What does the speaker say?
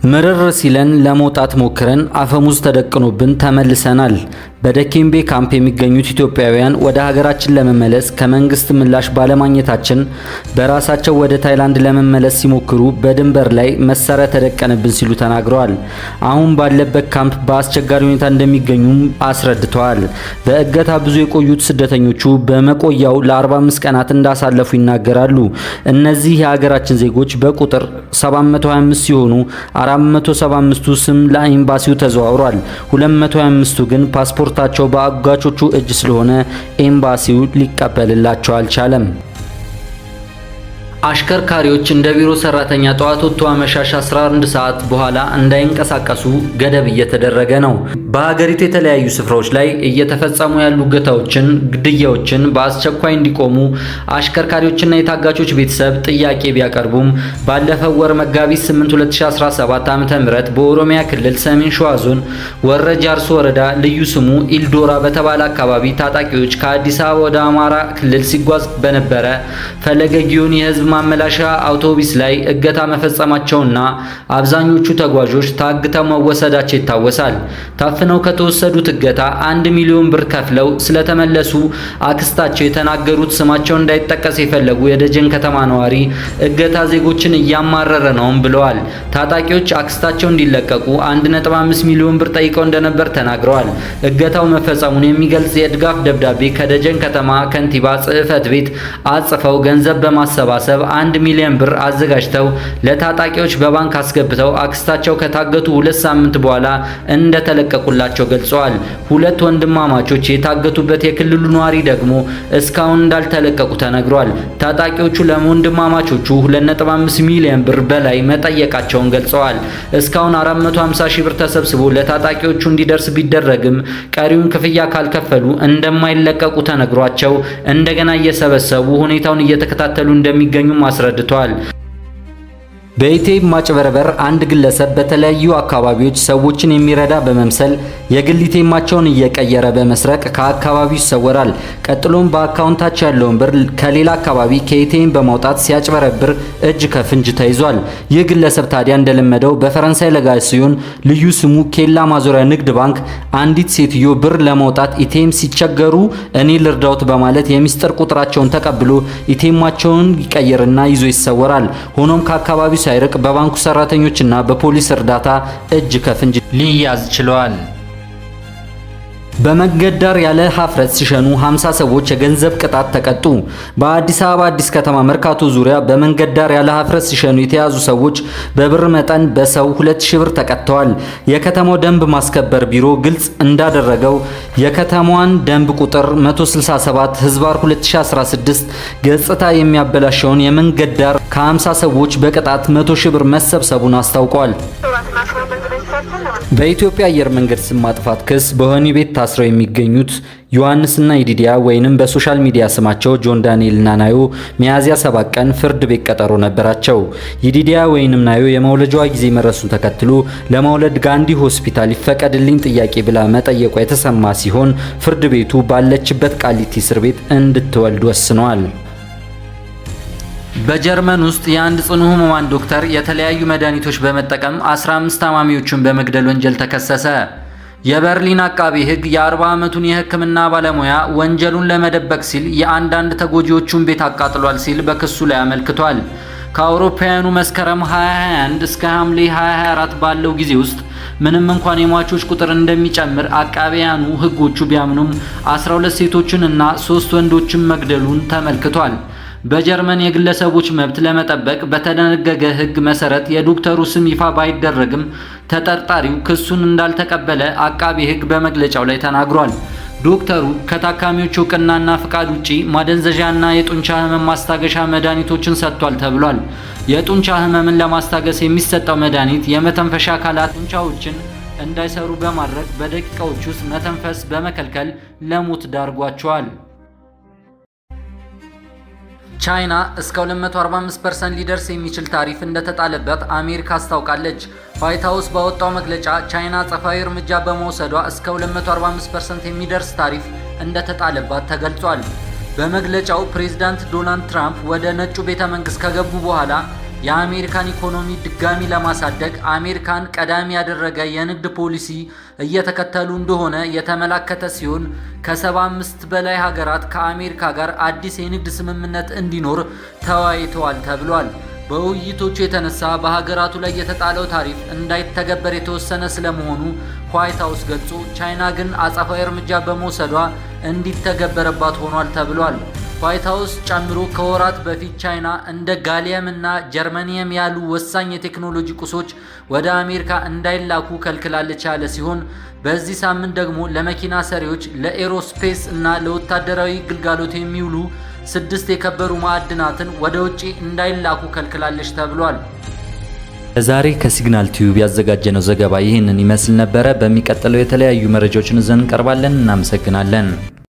ምርር ሲለን ለመውጣት ሞክረን አፈሙዝ ተደቅኖብን ተመልሰናል። በደኬምቤ ካምፕ የሚገኙት ኢትዮጵያውያን ወደ ሀገራችን ለመመለስ ከመንግስት ምላሽ ባለማግኘታችን በራሳቸው ወደ ታይላንድ ለመመለስ ሲሞክሩ በድንበር ላይ መሳሪያ ተደቀነብን ሲሉ ተናግረዋል። አሁን ባለበት ካምፕ በአስቸጋሪ ሁኔታ እንደሚገኙም አስረድተዋል። በእገታ ብዙ የቆዩት ስደተኞቹ በመቆያው ለ45 ቀናት እንዳሳለፉ ይናገራሉ። እነዚህ የሀገራችን ዜጎች በቁጥር 725 ሲሆኑ 475ቱ ስም ለኤምባሲው ተዘዋውሯል። 225ቱ ግን ፓስፖርታቸው በአጋቾቹ እጅ ስለሆነ ኤምባሲው ሊቀበልላቸው አልቻለም። አሽከርካሪዎች እንደ ቢሮ ሰራተኛ ጠዋት ወጥቶ አመሻሽ 11 ሰዓት በኋላ እንዳይንቀሳቀሱ ገደብ እየተደረገ ነው። በሀገሪቱ የተለያዩ ስፍራዎች ላይ እየተፈጸሙ ያሉ እገታዎችን፣ ግድያዎችን በአስቸኳይ እንዲቆሙ አሽከርካሪዎችና የታጋቾች ቤተሰብ ጥያቄ ቢያቀርቡም ባለፈው ወር መጋቢት 8 2017 ዓ.ም በኦሮሚያ ክልል ሰሜን ሸዋ ዞን ወረ ጃርሶ ወረዳ ልዩ ስሙ ኢልዶራ በተባለ አካባቢ ታጣቂዎች ከአዲስ አበባ ወደ አማራ ክልል ሲጓዝ በነበረ ፈለገ ጊዮን የህዝብ ማመላሻ አውቶቡስ ላይ እገታ መፈጸማቸውና አብዛኞቹ ተጓዦች ታግተው መወሰዳቸው ይታወሳል። ታፍነው ከተወሰዱት እገታ 1 ሚሊዮን ብር ከፍለው ስለተመለሱ አክስታቸው የተናገሩት ስማቸው እንዳይጠቀስ የፈለጉ የደጀን ከተማ ነዋሪ እገታ ዜጎችን እያማረረ ነውም ብለዋል። ታጣቂዎች አክስታቸው እንዲለቀቁ 1.5 ሚሊዮን ብር ጠይቀው እንደነበር ተናግረዋል። እገታው መፈጸሙን የሚገልጽ የድጋፍ ደብዳቤ ከደጀን ከተማ ከንቲባ ጽሕፈት ቤት አጽፈው ገንዘብ በማሰባሰብ 1 ሚሊዮን ብር አዘጋጅተው ለታጣቂዎች በባንክ አስገብተው አክስታቸው ከታገቱ 2 ሳምንት በኋላ እንደተለቀቁላቸው ገልጸዋል። ሁለት ወንድማማቾች የታገቱበት የክልሉ ነዋሪ ደግሞ እስካሁን እንዳልተለቀቁ ተነግሯል። ታጣቂዎቹ ለወንድማማቾቹ 2.5 ሚሊዮን ብር በላይ መጠየቃቸውን ገልጸዋል። እስካሁን 450 ሺህ ብር ተሰብስቦ ለታጣቂዎቹ እንዲደርስ ቢደረግም ቀሪውን ክፍያ ካልከፈሉ እንደማይለቀቁ ተነግሯቸው እንደገና እየሰበሰቡ ሁኔታውን እየተከታተሉ እንደሚገኙ አስረድተዋል። በኢቴም ማጭበርበር አንድ ግለሰብ በተለያዩ አካባቢዎች ሰዎችን የሚረዳ በመምሰል የግል ኢቴማቸውን እየቀየረ በመስረቅ ከአካባቢው ይሰወራል። ቀጥሎም በአካውንታቸው ያለውን ብር ከሌላ አካባቢ ከኢቴም በማውጣት ሲያጭበረብር እጅ ከፍንጅ ተይዟል። ይህ ግለሰብ ታዲያ እንደለመደው በፈረንሳይ ለጋሲዮን ልዩ ስሙ ኬላ ማዞሪያ ንግድ ባንክ አንዲት ሴትዮ ብር ለማውጣት ኢቴም ሲቸገሩ እኔ ልርዳውት በማለት የሚስጥር ቁጥራቸውን ተቀብሎ ኢቴማቸውን ይቀይርና ይዞ ይሰወራል። ሆኖም ከአካባቢው ሳይርቅ በባንኩ ሰራተኞችና በፖሊስ እርዳታ እጅ ከፍንጅ ሊያዝ ችሏል። በመንገድ ዳር ያለ ሀፍረት ሲሸኑ 50 ሰዎች የገንዘብ ቅጣት ተቀጡ። በአዲስ አበባ አዲስ ከተማ መርካቶ ዙሪያ በመንገድ ዳር ያለ ሀፍረት ሲሸኑ የተያዙ ሰዎች በብር መጠን በሰው 2000 ብር ተቀጥተዋል። የከተማው ደንብ ማስከበር ቢሮ ግልጽ እንዳደረገው የከተማዋን ደንብ ቁጥር 167 ህዝባር 2016 ገጽታ የሚያበላሸውን የመንገድ ዳር ከ50 ሰዎች በቅጣት 100 ሺህ ብር መሰብሰቡን አስታውቋል። በኢትዮጵያ አየር መንገድ ስም ማጥፋት ክስ በወህኒ ቤት ታስረው የሚገኙት ዮሐንስና ይዲዲያ ወይንም በሶሻል ሚዲያ ስማቸው ጆን ዳንኤልና ናዮ ሚያዝያ 7 ቀን ፍርድ ቤት ቀጠሮ ነበራቸው። ይዲዲያ ወይንም ናዮ የመውለጃዋ ጊዜ መረሱን ተከትሎ ለመውለድ ጋንዲ ሆስፒታል ይፈቀድልኝ ጥያቄ ብላ መጠየቋ የተሰማ ሲሆን ፍርድ ቤቱ ባለችበት ቃሊቲ እስር ቤት እንድትወልድ ወስኗል። በጀርመን ውስጥ የአንድ ጽኑ ህሙማን ዶክተር የተለያዩ መድኃኒቶች በመጠቀም 15 ታማሚዎችን በመግደል ወንጀል ተከሰሰ። የበርሊን አቃቢ ህግ የ40 ዓመቱን የህክምና ባለሙያ ወንጀሉን ለመደበቅ ሲል የአንዳንድ ተጎጂዎቹን ቤት አቃጥሏል ሲል በክሱ ላይ አመልክቷል። ከአውሮፓውያኑ መስከረም 2021 እስከ ሐምሌ 2024 ባለው ጊዜ ውስጥ ምንም እንኳን የሟቾች ቁጥር እንደሚጨምር አቃቢያኑ ህጎቹ ቢያምኑም 12 ሴቶችን እና 3 ወንዶችን መግደሉን ተመልክቷል። በጀርመን የግለሰቦች መብት ለመጠበቅ በተደነገገ ህግ መሰረት የዶክተሩ ስም ይፋ ባይደረግም ተጠርጣሪው ክሱን እንዳልተቀበለ አቃቢ ህግ በመግለጫው ላይ ተናግሯል። ዶክተሩ ከታካሚዎች እውቅናና ፍቃድ ውጪ ማደንዘዣና የጡንቻ ህመም ማስታገሻ መድኃኒቶችን ሰጥቷል ተብሏል። የጡንቻ ህመምን ለማስታገስ የሚሰጠው መድኃኒት የመተንፈሻ አካላት ጡንቻዎችን እንዳይሰሩ በማድረግ በደቂቃዎች ውስጥ መተንፈስ በመከልከል ለሞት ዳርጓቸዋል። ቻይና እስከ 245% ሊደርስ የሚችል ታሪፍ እንደተጣለበት አሜሪካ አስታውቃለች። ዋይት ሃውስ ባወጣው መግለጫ ቻይና አጸፋዊ እርምጃ በመውሰዷ እስከ 245% የሚደርስ ታሪፍ እንደተጣለባት ተገልጿል። በመግለጫው ፕሬዝዳንት ዶናልድ ትራምፕ ወደ ነጩ ቤተ መንግስት ከገቡ በኋላ የአሜሪካን ኢኮኖሚ ድጋሚ ለማሳደግ አሜሪካን ቀዳሚ ያደረገ የንግድ ፖሊሲ እየተከተሉ እንደሆነ የተመላከተ ሲሆን ከ75 በላይ ሀገራት ከአሜሪካ ጋር አዲስ የንግድ ስምምነት እንዲኖር ተወያይተዋል ተብሏል። በውይይቶቹ የተነሳ በሀገራቱ ላይ የተጣለው ታሪፍ እንዳይተገበር የተወሰነ ስለመሆኑ ዋይት ሃውስ ገልጾ ቻይና ግን አጸፋዊ እርምጃ በመውሰዷ እንዲተገበረባት ሆኗል ተብሏል። ዋይት ሃውስ ጨምሮ ከወራት በፊት ቻይና እንደ ጋሊየም እና ጀርመኒየም ያሉ ወሳኝ የቴክኖሎጂ ቁሶች ወደ አሜሪካ እንዳይላኩ ከልክላለች ያለ ሲሆን በዚህ ሳምንት ደግሞ ለመኪና ሰሪዎች፣ ለኤሮስፔስ እና ለወታደራዊ ግልጋሎት የሚውሉ 6 የከበሩ ማዕድናትን ወደ ውጪ እንዳይላኩ ከልክላለች ተብሏል። ዛሬ ከሲግናል ቲዩብ ያዘጋጀነው ዘገባ ይህንን ይመስል ነበረ። በሚቀጥለው የተለያዩ መረጃዎችን ይዘን እንቀርባለን። እናመሰግናለን።